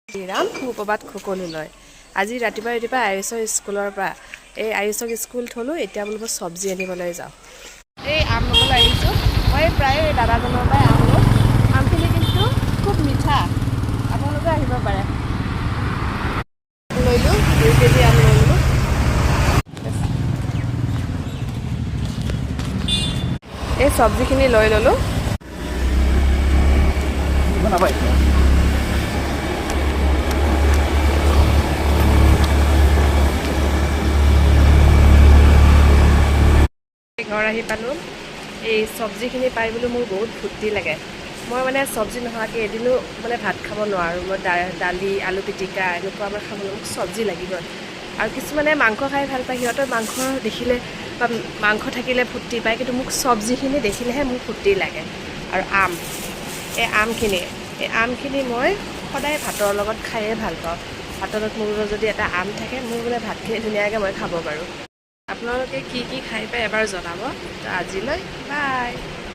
ৰাম সুপ্ৰভাত সকলোলৈ। আজি ৰাতিপুৱা আয়ুষৰ স্কুলৰ পৰা আয়ুষক স্কুল থলোঁ। এতিয়া বোলো মই চব্জি আনিবলৈ যাওঁ। আম ল'বলৈ আহিছোঁ। মই প্ৰায় দাদাজনৰ পৰাই আম লওঁ। আমখিনি কিন্তু খুব মিঠা, আপোনালোকে আহিব পাৰে। লৈলোঁ 2 কেজি আম লৈলোঁ। চব্জিখিনি লৈ ল'লোঁ। ঘৰ আহি পালোঁ। চব্জিখিনি পাই বোলো মোৰ বহুত ফূৰ্তি লাগে। মই চব্জি নোহোৱাকৈ এদিনো ভাত খাব নোৱাৰোঁ। মই দালি, আলু পিটিকা এনেকুৱা খাবলৈ মোক চব্জি লাগিবই। আৰু কিছুমানে মাংস খাই ভাল পায়, সিহঁতৰ মাংস দেখিলে বা মাংস থাকিলে ফূৰ্তি পায়, কিন্তু মোক চব্জিখিনি দেখিলেহে মোৰ ফূৰ্তি লাগে। আৰু আমখিনি মই সদায় ভাতৰ লগত খায়ে ভাল পাওঁ। ভাতৰ লগত মোৰ যদি এটা আম থাকে, মোৰ ভাতখিনি ধুনীয়াকৈ মই খাব পাৰোঁ। আপোনালোকে কি খাই পায় এবাৰ জনাব। তো আজিলৈ বাই।